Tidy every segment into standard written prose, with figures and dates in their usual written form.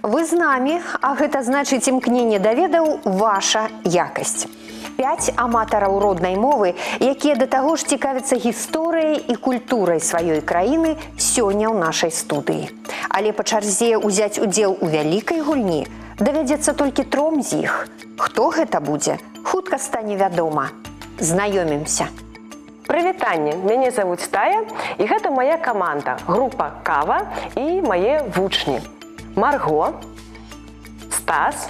Вы з намі, а гэта значыць імкненне да ведаў ваша якасць. 5 аматараў роднай мовы, якія да таго ж цікавяцца гісторыяй і культурай сваёй краіны, сёння ў нашай студыі. Але па чарзе ўзяць удзел у вялікай гульні давядзецца толькі 3 з іх. Хто гэта будзе, хутка стане вядома. Знаёмімся. Прывітанне, мяне завуць Тая, і гэта моя каманда, група «Кава» і мае вучні. Марго, Стас,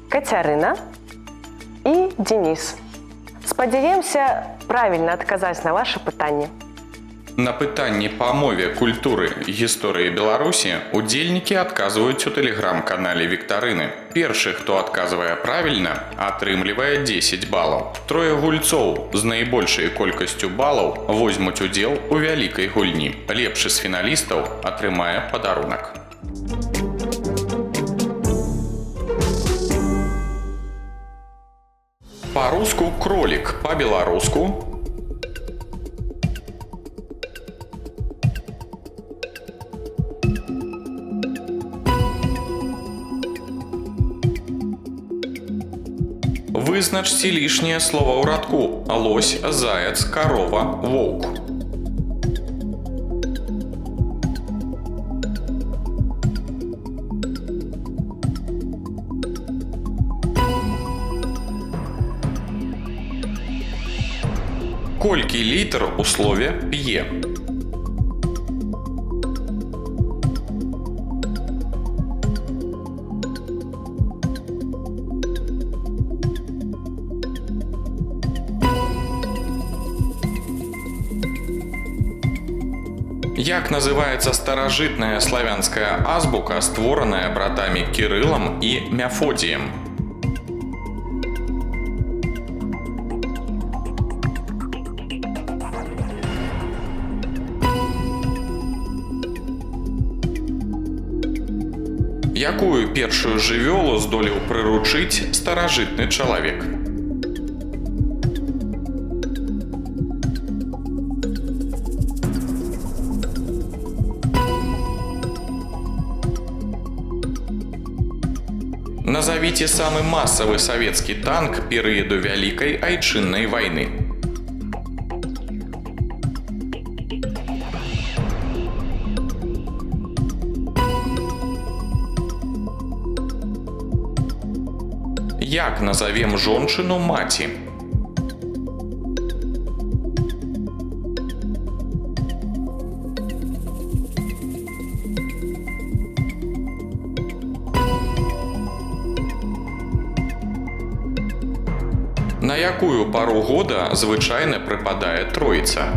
Кацярына і Денис. Спадзяемся правільна адказаць на ваши пытанні. На пытанні па мове, культуры і гісторыі Беларусі удзельнікі адказваюць у тэлеграм-канале Віктарыны. Першы, хто адказвае правільна, атрымлівае 10 балаў. 3 гульцоў з найбольшай колькасцю балаў возьмуць удзел у вялікай гульні. Лепшы з фіналістаў атрымае падарунак. Па-руску кролік, па-беларуску вызначце лішняе слова ў радку: лось, заяц, карова, воўк. Колькі літр у слове п'е? Як называецца старажытная славянская азбука, створаная братамі Кірылам і Мяфодіем? Якую першую жывёлу здолеў прыручыць старажытны чалавек? Назовите самый массовый советский танк перыяду Вялікай Айчыннай вайны. Як назовем жончыну маці? На якую пару года звычайна прыпадае Троіца?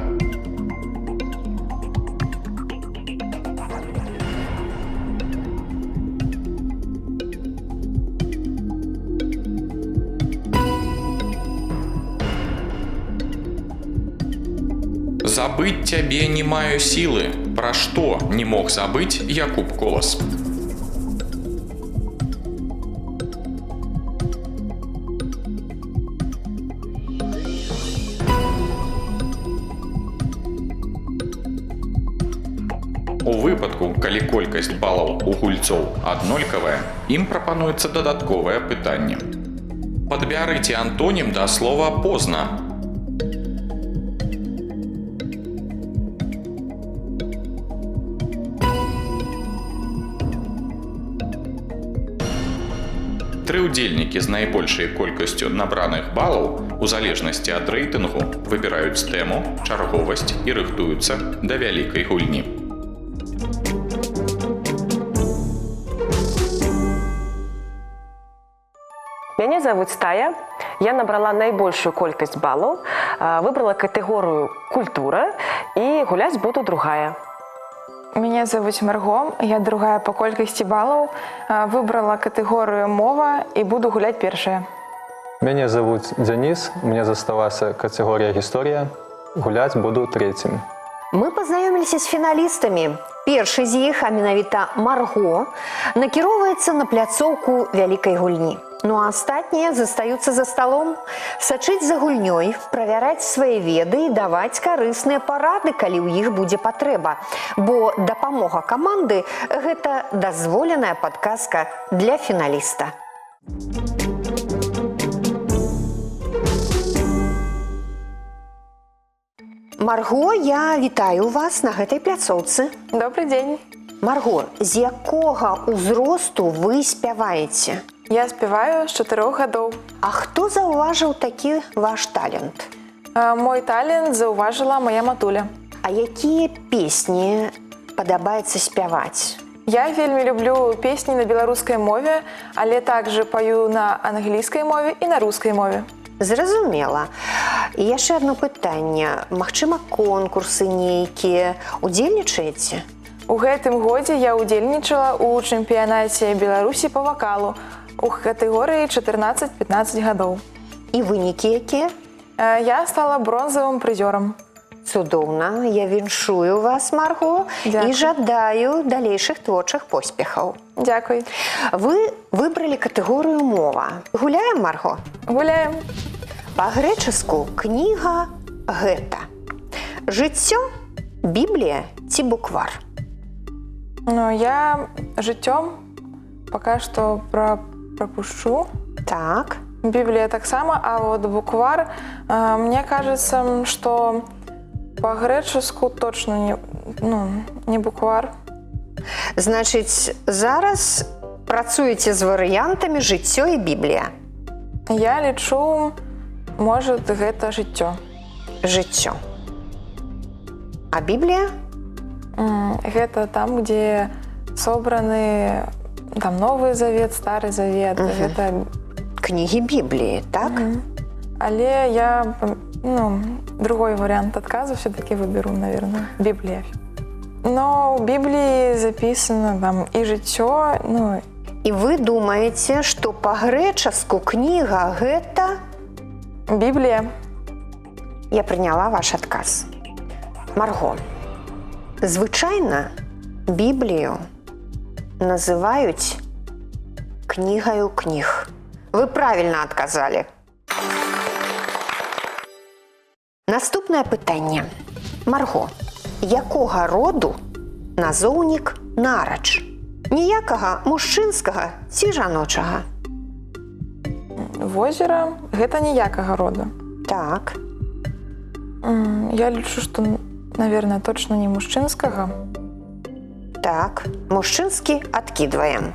Забыть цябе не маю сілы. Пра што не мог забыць Якуб Колас? У выпадку, калі колькасць балаў у гульцоў аднолькавая, ім прапануецца дадатковае пытанне. Падбярыце антонім да слова «позна». Тры ўдзельнікі з найбольшай колькасцю набраных балаў у залежнасці ад рэйтынгу выбіраюць тэму, чарговасць і рыхтуюцца да вялікай гульні. Мяне завуць Тая, я набрала найбольшую колькасць балаў, выбрала катэгорыю «Культура» і гуляць буду другая. Меня зовут Марго, я другая по колькасці балаў, выбрала катэгорыю «Мова» і буду гуляць першая. Меня зовут Денис, мне засталася категория «Гісторія», гуляць буду третьим. Мы пазнаёміліся з фіналістамі. Першы з іх, а менавіта Марго, накіроўваецца на пляцоўку вялікай гульні. Ну а астатнія застаюцца за сталом, сачыць за гульнёй, правяраць свае веды і даваць карысныя парады, калі ў іх будзе патрэба. Бо дапамога каманды – гэта дазволеная падказка для фіналіста. Марго, я вітаю вас на гэтай пляцоўцы. Добрый день. Марго, з якога ўзросту вы спяваеце? Я спеваю с 4 годов. А хто заўважыў такі ваш талент? Мой талент зауважила моя матуля. А якія песні падабаецца спяваць? Я вельмі люблю песні на беларускай мове, але также пою на англійскай мове і на рускай мове. Зразумела. І яшчэ одно пытанне. Магчыма, конкурсы нейкія. Удзельнічаеце? У гэтым годзе я удзельнічала ў чэмпіянаце Беларусі па вакалу у катэгорыі 14-15 гадоў. І вынікі якія? Я стала бронзавым прызёрам. Цудоўна. Я віншую вас, Марго, Дзякуй. і жадаю далейшых творчых поспехаў. Дзякуй. Вы выбралі катэгорыю мова. Гуляем, Марго? Гуляем. Па-грэчаску кніга гэта жыццё, Біблія ці буквар? Ну, я жыццём пока што пропущу. Так. Библия так само, а вот буквар, мне кажется, что по-греческу точно не буквар. Значыць, зараз працуеце з варыянтамі жыццё і Біблія. Я лічу, может, гэта жыццё. Жыццё. А Біблія? Гэта там, где собраны там Новый Завет, Старый Завет. Гэта Кнігі Бібліі, так? Але я, другой вариант отказа все-таки выберу, наверное, Библия. Но в Библии записано там и жыццё, І вы думаеце, што па-грэчаску кніга гэта? Библия. Я прыняла ваш адказ. Марго, звычайна Біблію называюць кнігаю кніг. Вы правильно адказалі. Наступнае пытанне. Марго, якога роду назоўнік нарач? Ніякага мужчынскага ці жаночага? Возера – гэта ніякага роду. Так. Я лічу, што, наверное, точно не мужчынскага. Так, мужчынскі адкідваем.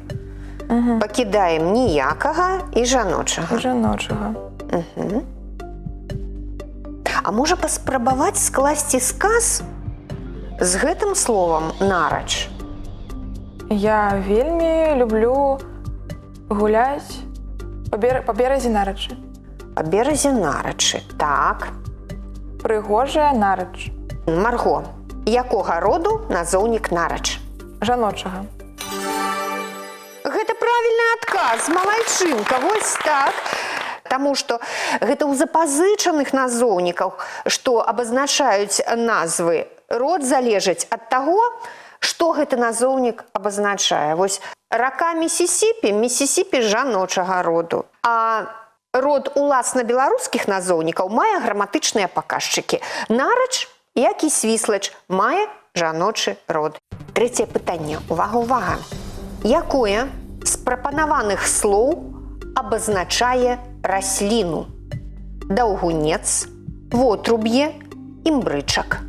Пакідаем ніякага і жаночага. Жаночага. А можа паспрабаваць скласці сказ з гэтым словам нарач? Я вельмі люблю гуляць па беразе нарачы. Па беразе нарачы, так. Прыгожая нарач. Марго, якога роду назоўнік нарач? Жаночага. Гэта правільны адказ, малайчынка, вось так. Таму што гэта ў запазычаных назоўнікаў, што абазначаюць назвы. Род залежыць ад таго, што гэты назоўнік абазначае. Вось рака Місісіпі, Місісіпі жаночага роду. А род уласна беларускіх назоўнікаў мае граматычныя паказчыкі. Нарач, як і свіслач, мае жаночы род. Трэцяе пытанне. Увага, увага. Якое з прапанаваных слоў абазначае расліну? Даўгунец, вотруб'е, імбрычак.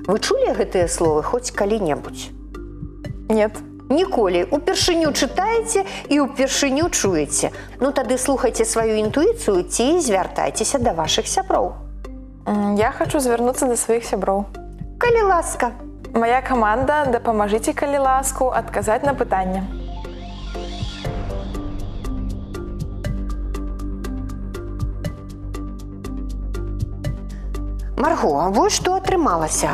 Вы чулі гэтыя словы хоць калі-небудзь? Нет. Ніколі. Упершыню чытаеце і упершыню чуеце. Ну тады слухайце сваю інтуіцыю ці звяртайцеся да вашых сяброў. Я хочу звярнуцца да сваіх сяброў. Калі ласка. Моя каманда, дапамажыце, калі ласку, адказаць на пытанне. Марго, вось што атрымалася.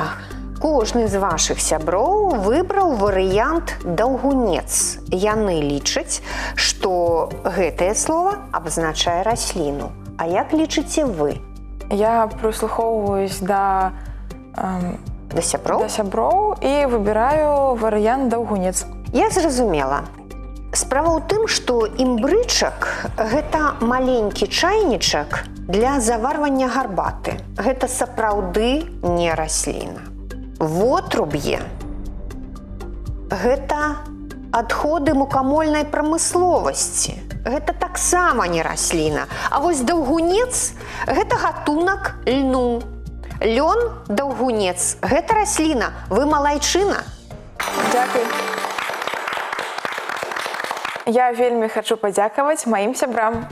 Кожны з вашых сяброў выбраў варыянт даўгунец. Яны лічаць, што гэтае слово абазначае расліну. А як лічыце вы? Я прыслухоўваюсь да сяброў? Да сяброў і выбіраю варыянт даўгунец. Я зразумела. Справа ў тым, што імбрычак – гэта маленькі чайнічак для заварвання гарбаты. Гэта сапраўды не расліна. Вотруб'е – гэта адходы мукамольнай прамысловасці. Гэта таксама не расліна. А вось даўгунец – гэта гатунак льну. Лён, даўгунец – гэта расліна. Вы малайчына. Дзякуй. Я вельмі хачу падзякаваць маім сябрам.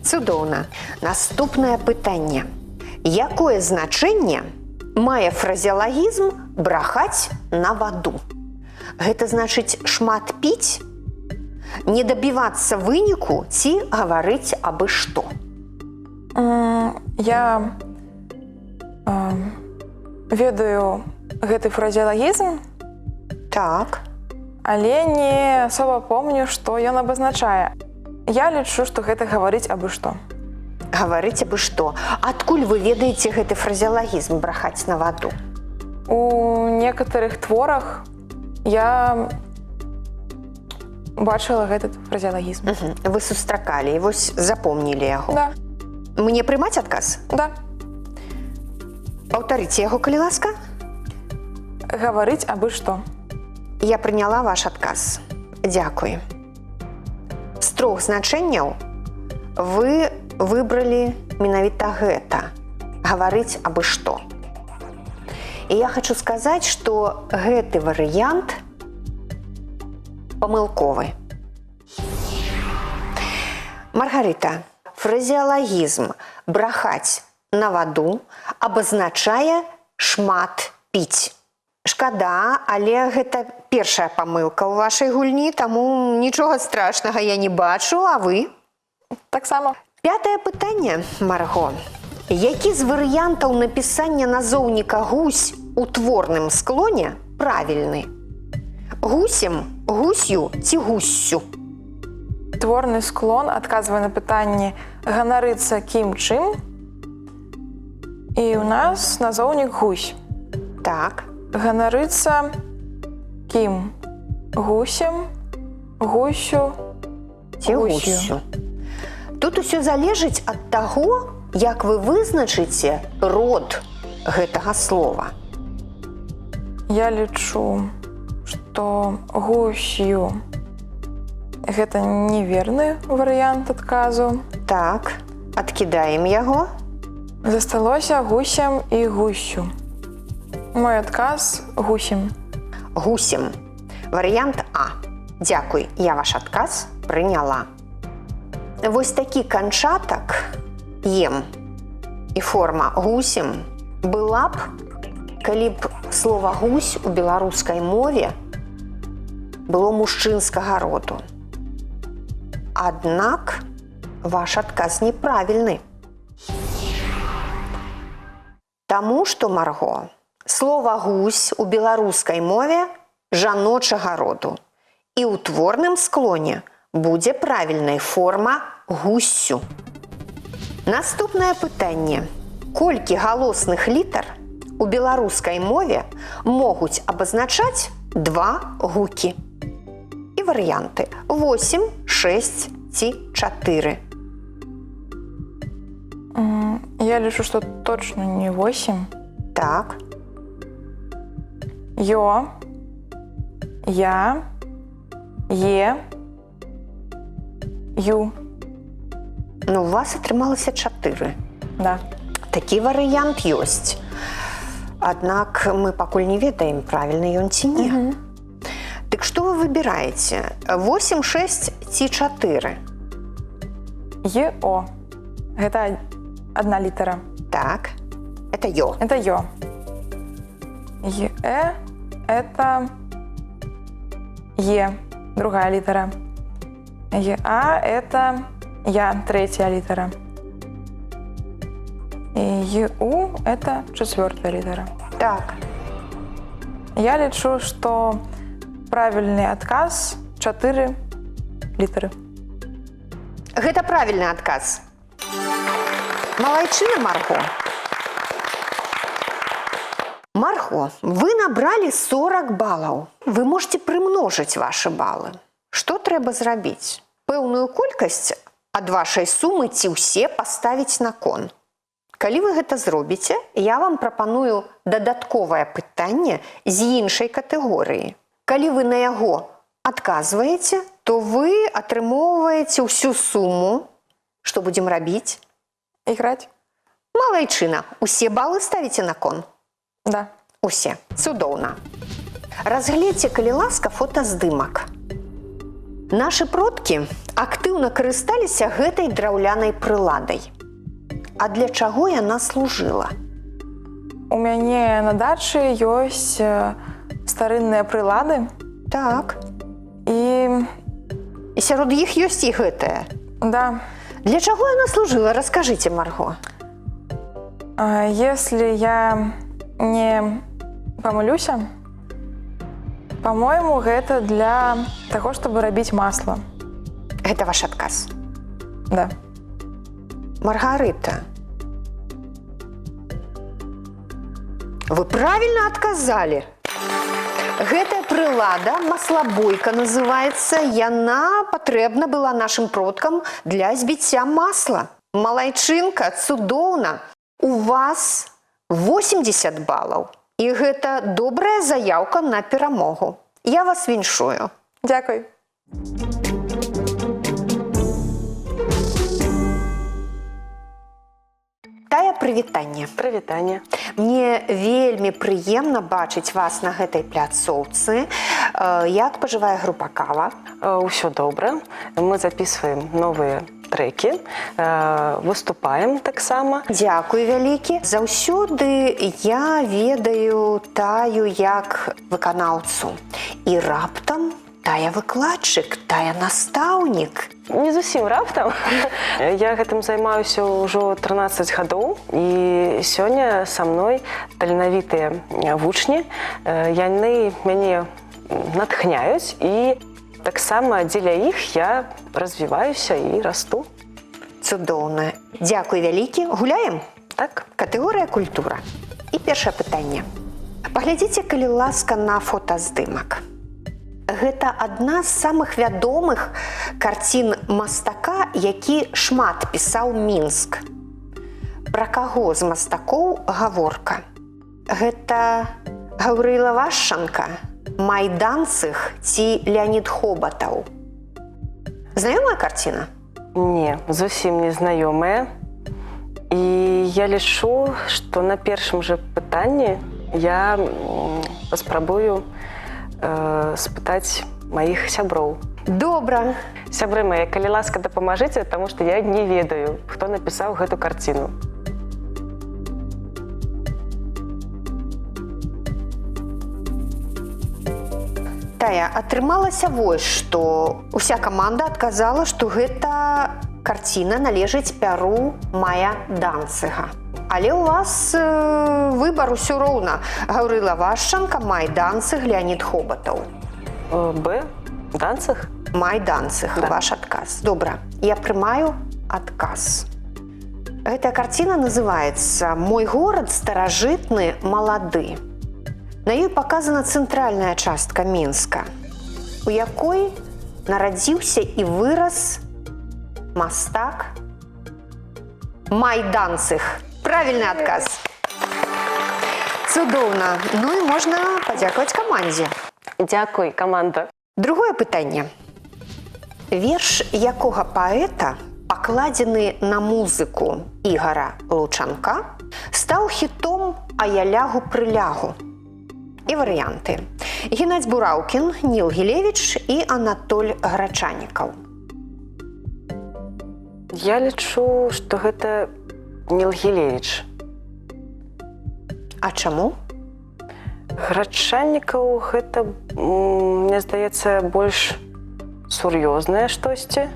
Цудоўна. Наступнае пытанне. Якое значэнне мае фразеалагізм «брахаць на ваду»? Гэта значыць шмат піць, не дабівацца выніку ці гаварыць абы што? Я ведаю гэты фразеалагізм, Так. але не асоба помню, што ён абазначае. Я лічу, што гэта гаварыць абы што. Гаварыць абы што. Адкуль вы ведаеце гэты фразеалагізм «брахаць на ваду»? У некаторых творах я бачыла гэты фразеалагізм. Вы сустракалі і вось запомнілі яго. Да, Мне прымаць адказ? да. Паўтарыце яго, калі ласка. Гаварыць абы што. Я прыняла ваш адказ. Дзякуй. З 3 значэнняў вы выбралі менавіта гэта – гаварыць абы што. І я хочу сказаць, што гэты варыянт памылковы. Маргарыта, фразеалагізм «брахаць на ваду» абазначае шмат піць. Шкада, але гэта першая памылка ў вашай гульні, таму нічога страшнага я не бачу, а вы? Таксама. 5-е пытанне, Марго. Які з варыянтаў напісання назоўніка «гусь» у творным склоне правільны? Гусем, гусью ці гуссю? Творны склон адказвае на пытанне «ганарыцца кім чым?» і ў нас назоўнік гусь. Так. Ганарыцца кім? Гусем, гусю, Ці гуссю. Тут усё залежыць ад таго, як вы вызначыце род гэтага слова. Я лічу, што гусью гэта неверны варыянт адказу. Так, адкідаем яго. Засталося гусем і гусю. Мой адказ гусем. Гусем. Варыянт А. Дзякуй, я ваш адказ прыняла. Вось такі канчатак «ем» і форма «гусем» была б, калі б слова «гусь» у беларускай мове было мужчынскага роду. Аднак ваш адказ неправільны. Таму што, Марго, слова «гусь» у беларускай мове жаночага роду. І ў творным склоне будзе правільнай форма «гуссю». Наступнае пытанне. Колькі галосных літар у беларускай мове могуць абазначаць 2 гукі? І варыянты 8, 6 ці 4. Я лічу, што точно не 8. Так. Ё, я, е, ю. Ну, у вас атрымалася 4. Да. Такі варыянт ёсць. Аднак мы пакуль не ведаем, правільны ён ці не. Дык што вы выбіраеце? 8, 6 ці 4? Е-о. Гэта одна літара. Так, это ё. Это ё. Е-э – это е, другая літара. Е-а – это я, третья літара. И Е-у – это 4-я літара. Так. Я лічу, што правільны адказ 4 літары. Гэта правільны адказ. Малайчына, Марго. Марго, вы набралі 40 балаў. Вы можете прымножыць вашы балы. Што што трэба зрабіць? Пэўную колькасць ад вашай сумы ці ўсе паставіць на кон. Калі вы гэта зробіце, я вам прапаную дадатковае пытанне з іншай катэгорыі. Калі вы на яго адказваеце, то вы атрымоўваеце ўсю суму. Што будзем рабіць? Играть? Малайчына, усе балы ставіце на кон? Да. Усе. Цудоўна. Разгледзьце, калі ласка, фотаздымак. Нашы продкі актыўна карысталіся гэтай драўлянай прыладай. А для чаго яна служыла? У мяне на дачы ёсць старынныя прылады. Так. І І сярод іх ёсць і гэтая. да, Для чаго яна служыла? Раскажыце, Марго. если я не памылюся, по-моему, гэта для таго, чтобы рабіць масла. Гэта ваш адказ. Да. Маргарыта. Вы правильно адказалі. Гэтая прылада, маслабойка называецца, яна патрэбна была нашым продкам для збіцця масла. Малайчынка, цудоўна. У вас 80 балаў. І гэта добрая заяўка на перамогу. Я вас віншую. Дзякуй. Тая, прывітанне. Прывітанне. Мне вельмі прыемна бачыць вас на гэтай пляцоўцы. Як пажывае група «Кава»? Усё добра. Мы записываем новыя трекі, выступаем таксама. Дзякуй вялікі. Заўсёды я ведаю Таю як выканаўцу. І раптам тая выкладчык, тая настаўнік. Не зусім раптам. Я гэтым займаюся ўжо 13 гадоў, і сёння са мной таленавітыя вучні. Яны мяне натхняюць, і таксама дзеля іх я развіваюся і расту. Цудоўна. Дзякуй вялікі. Гуляем? Так? Катэгорыя культура. І першае пытанне. Паглядзіце, калі ласка, на фотаздымак. Гэта адна з самых вядомых карцін мастака, які шмат пісаў Мінск. Пра каго з мастакоў гаворка? Гэта Гаўрыла Вашчанка, Майданцых ці Леонід Хобатаў? Знаёмая карціна? Не, зусім не знаёмая. І я лічу, што на першым жа пытанні я паспрабую спытаць маіх сяброў. Добра. Сябры мае, калі ласка, дапамажыце, таму што я не ведаю, хто напісаў гэту карціну. Тая, атрымалася вось, што уся каманда адказала, што гэта карціна належыць пяру Майданцыга. Але ў вас выбар усё роўна. Гаўрыла Вашчанка, Майданцыг, Леонід Хобатаў. Б. Данцыг? Майданцыг, Да. ваш адказ. Добра, я прымаю адказ. Гэтая карціна называецца «Мой горад старажытны, малады». На ёй паказана цэнтральная частка Мінска, у якой нарадзіўся і вырас мастак Майданцыг. Правільны адказ. Цудоўна. Ну і можна падзякаваць камандзе. Дзякуй, каманда. Другое пытанне. Верш якога паэта, пакладзены на музыку Ігара Лучанка, стаў хітом «А я лягу-прылягу». І варыянты. Геннадзь Бураўкін, Ніл Гілевіч і Анатоль Грачанікаў. Я лічу, што гэта Ніл Гілевіч. А чаму? Грачанікаў гэта, мне здаецца, больш сур'ёзнае штосьці.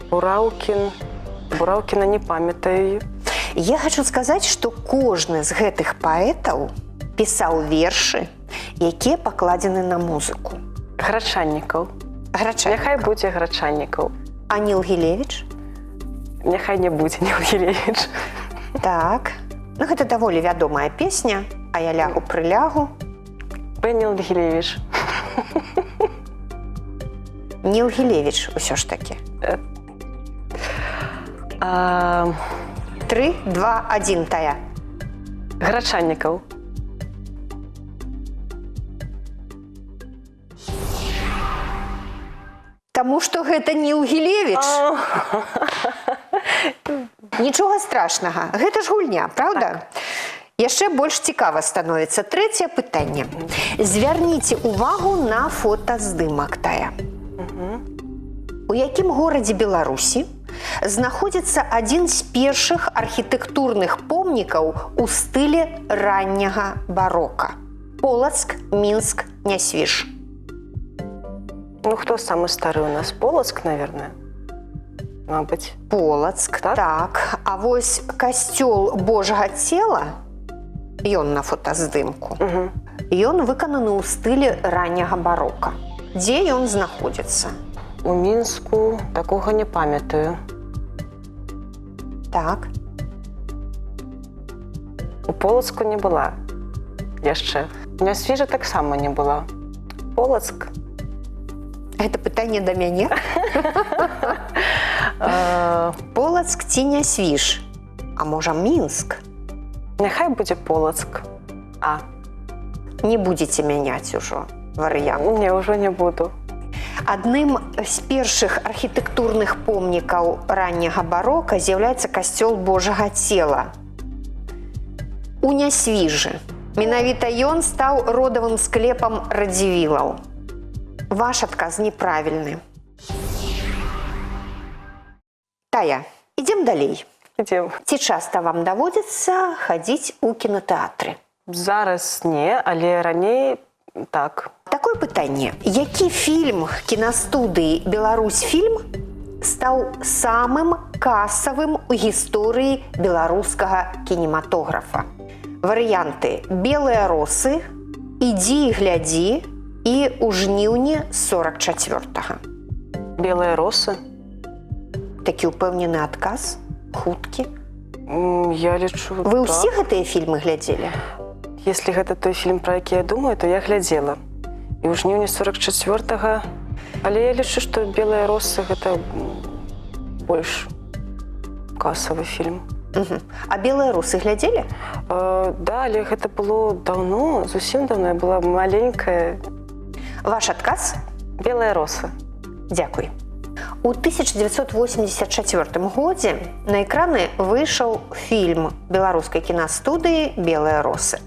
Бураўкіна не памятаю. Я хачу сказаць, што кожны з гэтых паэтаў пісаў вершы, якія пакладзены на музыку. Грачанікаў. Грачанікаў. Няхай будзе Грачанікаў. А Ніл Гілевіч? Няхай не будзе Ніл Гілевіч. Так. Ну, гэта даволі вядомая песня «А я лягу-прылягу». Б. Ніл Гілевіч. Нілгілевіч усё ж таки. 3, 2, 1, Тая. Грачаннікаў. Таму што гэта Нілгілевіч. Нічога страшнага. Гэта ж гульня, правда? Яшчэ больш цікава становіцца. Трэцяе пытанне. Звярніце увагу на фотаздымак, Тая. У якім горадзе Беларусі знаходзіцца адзін з першых архітэктурных помнікаў у стылі ранняга барока? Полацк, Мінск, Нясвіж. Ну, хто самы стары у нас? Полацк, наверное. Мабыць. Полацк, так. А вось касцёл Божага цела, ён на фотаздымку, ён выкананы ў стылі ранняга барока. Дзе ён знаходзіцца? У Мінску такога не памятаю. Так. У Полацку не была яшчэ. У Нясвіжа таксама не была. Полацк. Гэта пытанне да мяне? Полацк ці Нясвіж? А можа, Мінск? Няхай будзе Полацк. А. Не будзеце мяняць ужо варыянт. Не, ўжо не буду. Адным з першых архітэктурных помнікаў ранняга барока з'яўляецца касцёл Божага цела у Нясвіжы. Менавіта ён стаў родавым склепам радзівілаў. Ваш адказ неправільны. Тая, ідзем далей. Ідзем. Ці часта вам даводзіцца хадзіць у кінотэатры? Зараз не, але раней так. Такое пытанне. Які фільм кінастудыі «Беларусьфільм» стаў самым касавым у гісторыі беларускага кінематографа? Варыянты «Белыя росы», «Ідзі і глядзі» і «У жніўні 44-го». Белыя росы. Такі ўпэўнены адказ? Хуткі? Я лічу, Вы ўсе гэтыя фільмы глядзелі? Если гэта той фільм, про які я думаю, то я глядзела. І ў жніўні 44-го. Але я лічу, што «Белыя росы» гэта больш касавы фільм. А «Белыя росы» глядзелі? Да, але гэта было даўно, зусім даўно. Я была маленькая. Ваш адказ? «Белыя росы». Дзякуй. У 1984 годзе на экраны выйшаў фільм беларускай кінастудыі «Белыя росы».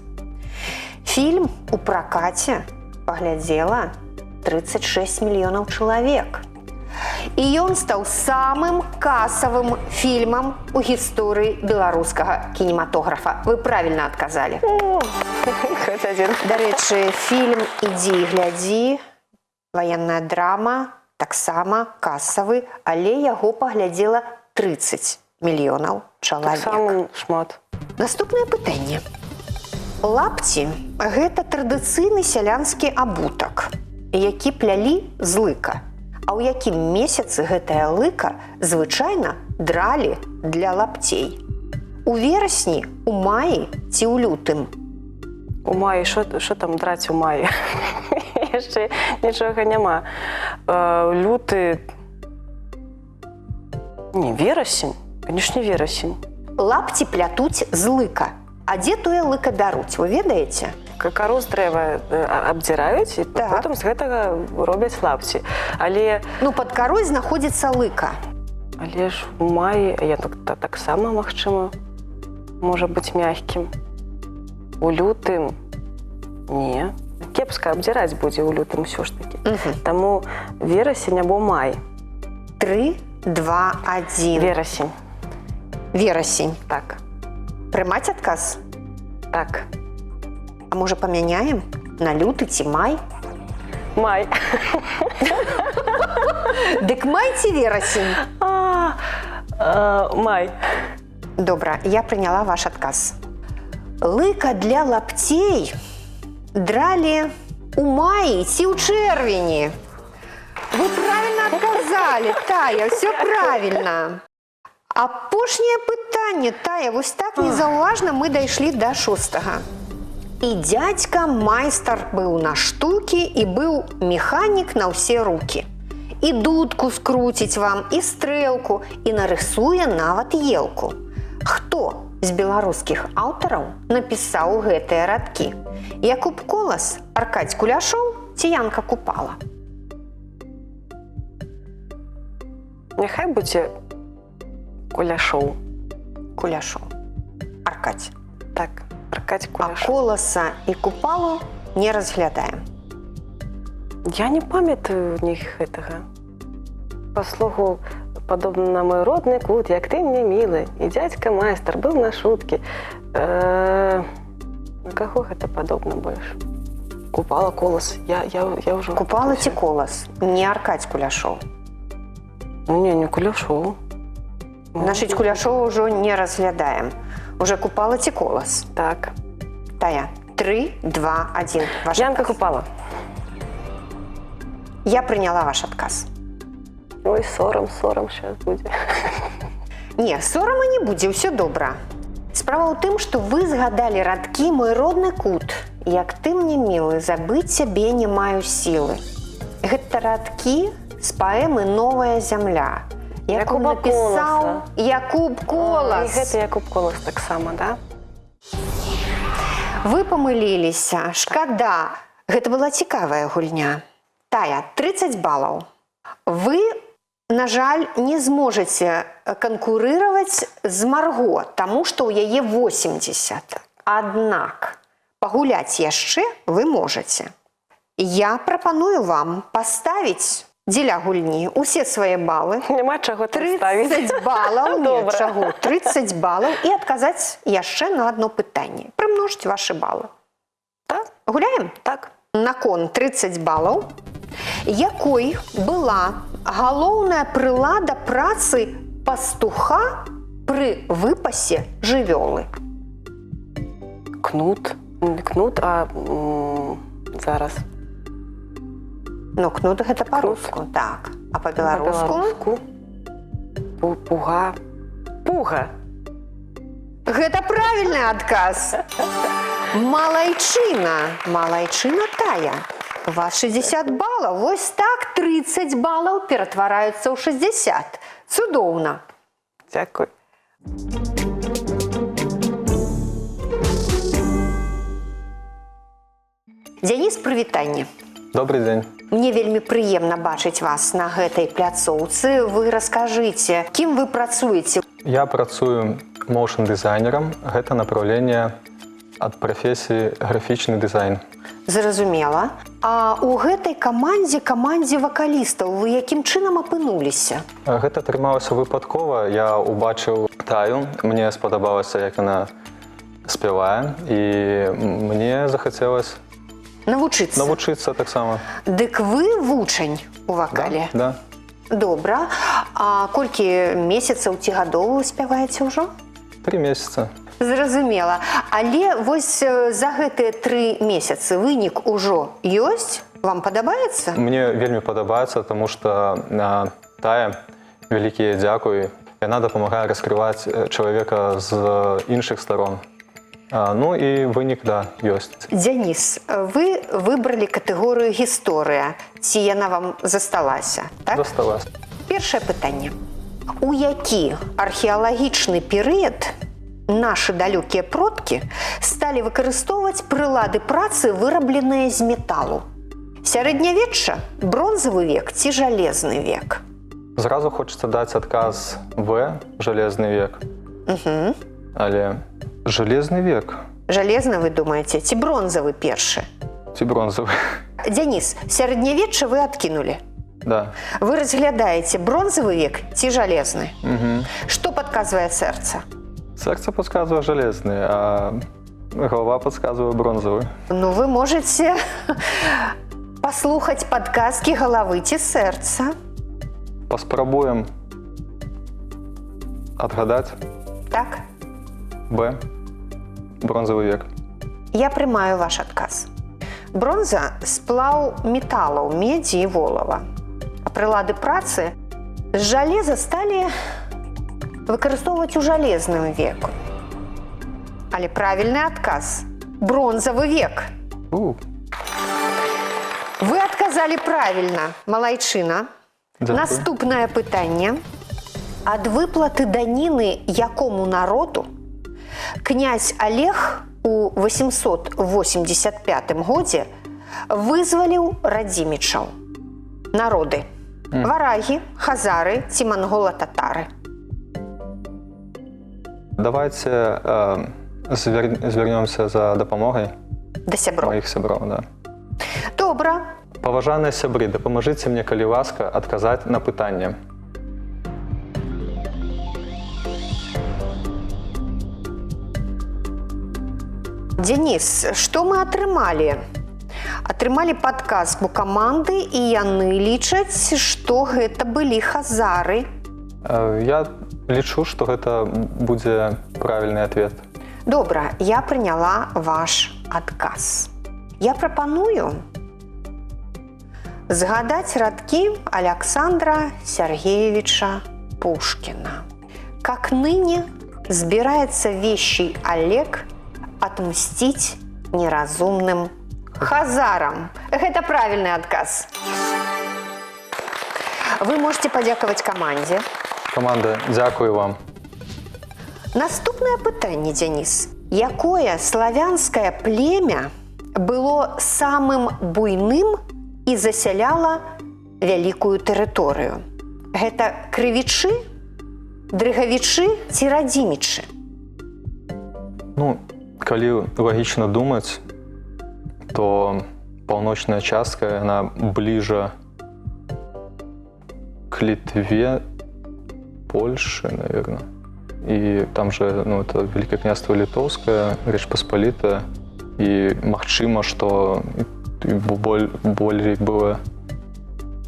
Фільм у пракаце паглядзела 36 мільёнаў чалавек. І ён стаў самым касавым фільмам у гісторыі беларускага кінематографа. Вы правільна адказалі. Хоць адзін. Дарэчы, фільм «Ідзі і глядзі», ваенная драма, таксама касавы, але яго паглядзела 30 мільёнаў чалавек. Таксама шмат. Наступнае пытанне. Лапці – гэта традыцыйны сялянскі абутак, які плялі з лыка. А ў якім месяцы гэтая лыка звычайна дралі для лапцей? У верасні, у маі ці ў лютым? У маі, що там драць у маі? Яшчэ нічога няма. Люты... Не, верасень. Канешне, верасень. Лапці плятуць з лыка. А дзе тое лыка бяруць, вы ведаеце? Кару з дрэва абдзіраюць, і потым з гэтага робяць лапці. Але... Ну, пад карой знаходзіцца лыка. Але ж у маі, я таксама, магчыма, можа быць мягкім. У лютым... Не. Кепска абдзіраць будзе ў лютым усё ж такі. Таму верасень або май. 3, 2, 1. Верасень. Верасень. Так. Прымаць адказ? Так. А можа памяняем на люты ці май? Май. Дык май ці верасень? Май. Добра, я прыняла ваш адказ. Лыка для лапцей дралі у маі ці ў чэрвені. Вы правільна адказалі, Тая, все правільна. Апошняе пытанне, Тая, вось так незаўважна мы дайшлі да 6-га. І дзядзька майстар быў на штукі і быў механік на ўсе рукі. і дудку скруціць вам, і стрэлку, і нарысуе нават елку. Хто з беларускіх аўтараў напісаў гэтыя радкі? Якуб Колас, Аркадзь Куляшоў ці Янка Купала? Няхай будзе Куляшоў. Куляшоў. Аркадзь. Так, Аркадзь А Куляшоў. Коласа і Купалу не разглядаем. Я не памятаю у них гэтага. Па слогу падобна на мой родны кут, як ты мне мілы, і дзядзька майстар быў на шуткі. На каго гэта падобна больш? Купала, Колас. Я ўжо... Купала ці Колас? Не Аркадзь Куляшоў. Не Куляшоў. Значыць, Куляшоў ўжо не разглядаем. Уже Купала ці Колас? Так. Тая. 3, 2, 1. Ваш Янка адказ. Купала. Я прыняла ваш адказ. Ой, сорам зараз будзе. Не, сорама не будзе, ўсё добра. Справа ў тым, што вы згадалі радкі «Мой родны кут», як ты мне мілы, забыць цябе не маю сілы. Гэта радкі з паэмы «Новая зямля», яку Якуба напісаў Коласа. Якуб І Колас. гэта Якуб Колас таксама, да? Вы памыліліся, шкада. Гэта была цікавая гульня. Тая, 30 балаў. Вы, на жаль, не зможаце канкурыраваць з Марго, таму што ў яе 80. Аднак пагуляць яшчэ вы можаце. Я прапаную вам паставіць дзеля гульні усе свае балы. Няма чаго там ставіць. 30 балаў, не Добра. чаго, 30 балаў і адказаць яшчэ на одно пытанне. Прымножце вашы балы. Так? Гуляем? Так. На кон 30 балаў. Якой была галоўная прылада працы пастуха пры выпасе жывёлы? Кнут. Не кнут, а зараз. Ну, кнут гэта па-руску, так. А па-беларуску? Пуга. Пуга. Гэта правільны адказ. Малайчына. Малайчына тая. У вас 60 балаў. Вось так 30 балаў ператвараюцца ў 60. Цудоўна. Дзякуй. Дзяніс, прывітанне. Добрый дзень. Мне вельмі прыемна бачыць вас на гэтай пляцоўцы. Вы раскажыце, кім вы працуеце? Я працую моушн-дызайнерам. Гэта направленне ад прафесіі графічны дызайн. Зразумела. А ў гэтай камандзе вакалістаў вы якім чынам апынуліся? Гэта атрымалася выпадкова. Я убачыў Таю. Мне спадабалася, як яна спявае. І мне захацелось навучыцца таксама. Дык вы вучань у вакале? Да. Добра. А колькі месяцаў ці гадоў вы спяваеце ўжо? 3 месяца. Зразумела. Але вось за гэтыя 3 месяцы вынік ужо ёсць? Вам падабаецца? Мне вельмі падабаецца, таму што Тая, вялікія дзякуй. Яна дапамагае раскрываць чалавека з іншых старон. Ну і вынік, да, ёсць. Дзяніс, вы выбралі катэгорыю гісторыя. Ці яна вам засталася, так? Засталася. Першае пытанне. У які археалагічны перыяд нашы далёкія продкі сталі выкарыстоўваць прылады працы, вырабленыя з металу? Сярэднявечча, бронзавы век ці жалезны век? Зразу хочацца даць адказ В, жалезны век. Але жалезны век. Жалезны, вы думаеце, ці бронзавы першы? Ці бронзавы. Дзяніс, сярэднявечча вы адкінулі. Да. Вы разглядаеце бронзавы век ці жалезны? Што падказвае сэрца? Сэрца падказвае жалезны, а галава падказвае бронзавы. Ну, вы можаце паслухаць падказкі галавы ці сэрца. Паспрабуем адгадаць. Так? Б. Бронзавы век. Я прымаю ваш адказ. Бронза – сплаў металаў, медзі і волава. А прылады працы з жалеза сталі выкарыстоўваць у жалезным веку. Але правільны адказ – бронзавы век. Вы адказалі правільна, малайчына. Дзякуй. Наступнае пытанне. Ад выплаты даніны якому народу князь Олег у 885 годзе вызваліў радзімічаў? Народы. Варагі, хазары ці мангола-татары? Давайте звернемся за дапамогай Да сяброў. моих сяброў. Да. Добра. Паважаныя сябры, дапамажыце мне, калі ласка, адказаць на пытанне. Денис, што мы атрымалі? Атрымалі падказку каманды, і яны лічаць, што гэта былі хазары. Я лічу, што гэта будзе правільны ответ. Добра, я прыняла ваш адказ. Я прапаную згадаць радкі Александра Сергеевича Пушкина. Как ныне збирается вещий Олег отмстить неразумным хазарам. Гэта правильный отказ. Вы можете подяковать команде. Каманда, дзякую вам. Наступное пытанне, Денис. Якое славянскае племя было самым буйным і засяляла вялікую тэрыторыю? Гэта крывічы, дрыгавічы ці радзімічы? Ну, калі лагічна думаць, то паўночная частка, яна бліжа к Літве, Польшы, наверное. И там же, ну, это Великое княжество Литовское, Речь Посполитая. И магчыма, что болей было...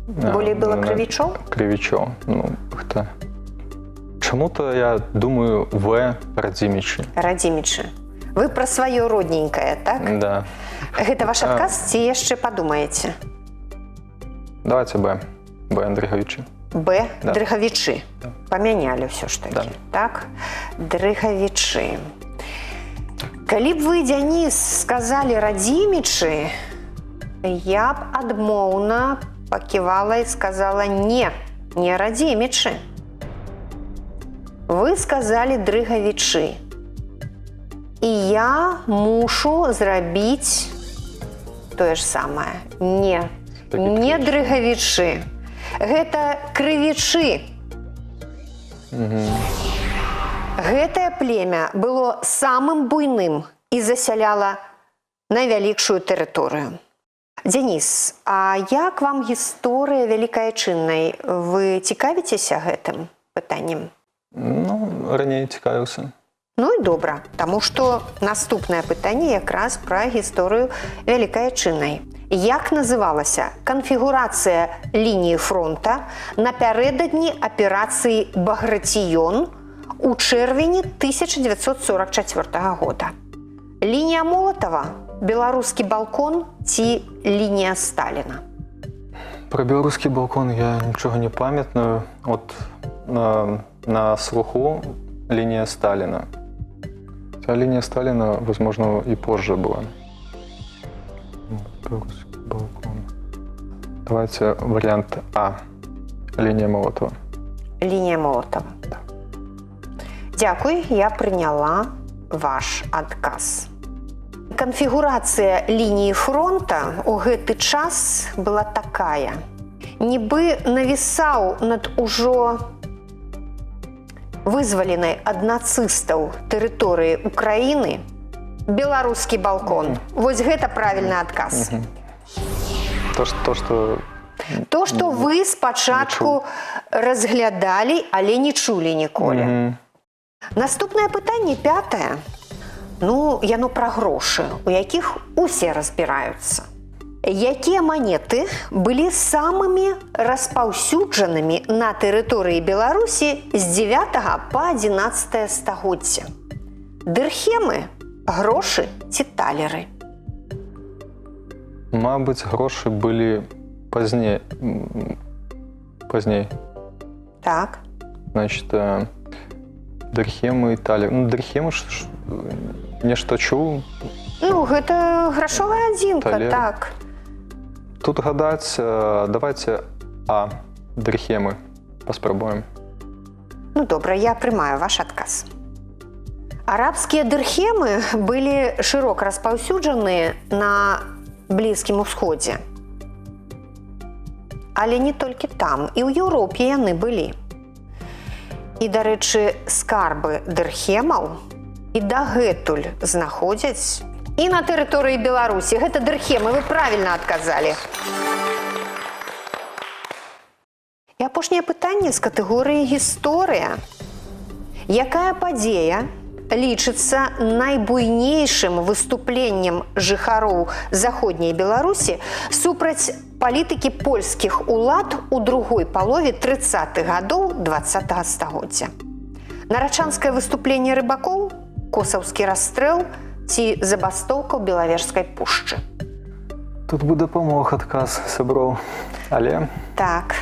Болей было крывічоў? Крывічоў. Ну, как-то... Чему-то я думаю Радзімічы. Радзімічы. Вы пра сваё родненькае, так? Да. Гэта ваш адказ ці яшчэ падумаеце? Давайте Б. Б. Дрыгавічы. Б. Да. Дрыгавічы. Да. Памянялі ўсё ж такі. Да. Так? Дрыгавічы. Калі б вы, Денис, сказалі радзімічы, я б адмоўна паківала і сказала не радзімічы. Вы сказалі дрыгавічы. І я мушу зрабіць тое ж самае. Не дрыгавічы. Гэта крывічы. Гэтае племя было самым буйным і засяляла найвялікшую тэрыторыю. Денис, а як вам гісторыя вялікаайчыннай? Вы цікавіцеся гэтым пытаннем? Ну, раней цікавіўся. Ну і добра, таму што наступнае пытанне якраз пра гісторыю вялікаайчыннай. Як называлася канфігурацыя лініі фронта напярэдадні аперацыі «Баграцыён» у чэрвені 1944 года? Лінія Молатава, беларускі балкон ці лінія Сталіна? Про беларускі балкон я нічога не памятаю. От на слуху линия Сталина. Хотя линия Сталина, возможно, и позже была. Белорусский балкон. Давайте вариант А. Линия Молотова. Линия Молотова. Да. Дякую, я прыняла ваш адказ. Канфігурацыя лініі фронта ў гэты час была такая. Нібы навісаў над ужо вызваленай ад нацыстаў тэрыторыі Украіны беларускі балкон. Вось гэта правільны адказ. То, што вы спачатку разглядалі, але не чулі ніколі. Наступнае пытанне, 5. Ну, яно пра грошы, у якіх усе разбіраюцца. Якія манеты былі самымі распаўсюджанымі на тэрыторыі Беларусі з 9 па 11 стагоддзя? Дырхемы, грошы ці талеры? Мабыць, грошы былі пазней. Так. Значит, дырхемы і талеры. Ну, дырхемы нешта чуў. Ну, гэта грашовая адзінка, Талер. так. Тут гадаць, давайте А. Дырхемы. Паспрабуем. Ну добра, я прымаю ваш адказ. Арабскія дырхемы былі шырока распаўсюджаны на Блізкім Усходзе. Але не толькі там, і ў Еўропе яны былі. І, дарэчы, скарбы дырхемаў і дагэтуль знаходзяць і на тэрыторыі Беларусі. Гэта дырхемы, вы правільна адказалі. І апошняе пытанне з катэгорыі гісторыя. Якая падзея лічыцца найбуйнейшым выступленнем жыхароў заходняй Беларусі супраць палітыкі польскіх улад у другой палове 30-х гадоў 20-го стагоддзя? Нарачанскае выступленне рыбакоў, косаўскі расстрэл ці забастоўка ў Белавежскай пушчы? Тут бы дапамог адказ сяброў. Але Так.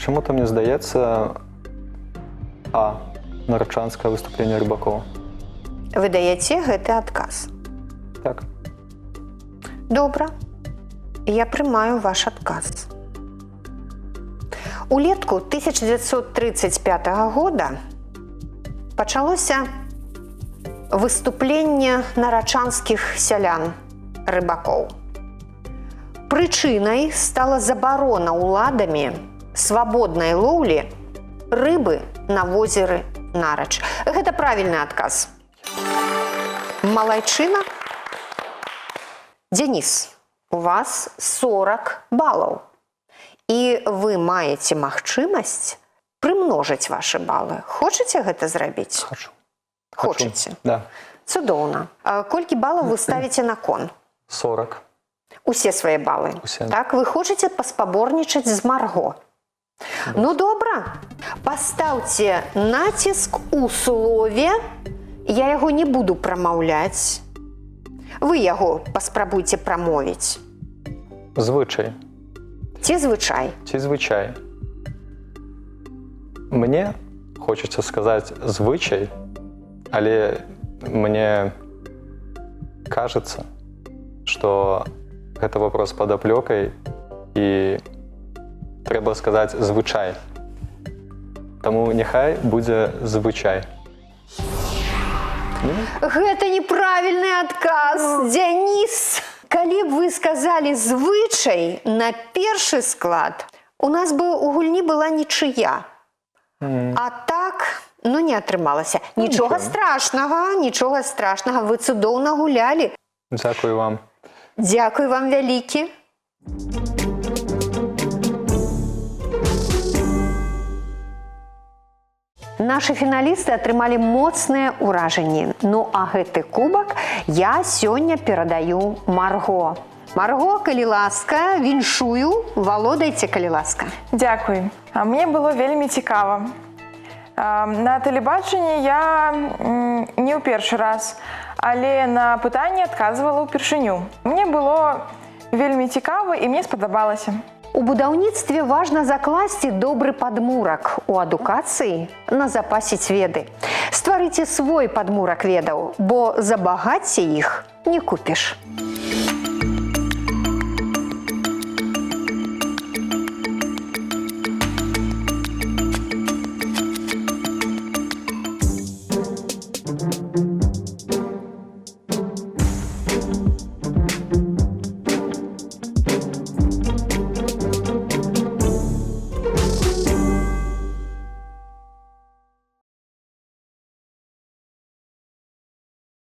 чаму-то мне здаецца нарачанскае выступленне рыбакоў. Вы даеце гэты адказ? Так. Добра. Я прымаю ваш адказ. Улетку 1935 года пачалося выступленне нарачанскіх сялян рыбакоў. Прычынай стала забарона ўладамі свабоднай лоўлі рыбы на возеры Нарач. Гэта правільны адказ. Малайчына. Денис, у вас 40 балаў. І вы маеце магчымасць прымножыць вашы балы. Хочаце гэта зрабіць? Хочу. Хочаце? Да. Цудоўна. А колькі балаў вы ставіце на кон? 40. Усе свае балы? Усе. Так, вы хочаце паспаборнічаць з Марго? Ну, добра. Пастаўце націск у слове. Я яго не буду прамаўляць. Вы яго паспрабуйце прамовіць. Звычай. Ці звычай? Ці звычай. Мне хочацца сказаць звычай, але мне кажется, что гэта вопрос пад аплёкай і трэба сказаць звычай. Таму няхай будзе звычай. Гэта неправільны адказ, Денис. Калі б вы сказалі звычай на першы склад, у нас бы у гульні была нічыя. А так, ну не атрымалася. Нічога страшнага, нічога страшнага. Вы цудоўна гулялі. Дзякую вам. Дзякуй вам вялікі. Нашы фіналісты атрымалі моцныя ўражанні. Ну а гэты кубак я сёння перадаю Марго. Марго, калі ласка, віншую, валодайце, калі ласка. Дзякуй. А мне было вельмі цікава. На тэлебачанні я не ў першы раз, але на пытанні адказвала ўпершыню. Мне было вельмі цікава і мне спадабалася. У будаўніцтве важна закласці добры падмурак, у адукацыі назапасіць веды. Стварыце свой падмурак ведаў, бо за багацце іх не купіш.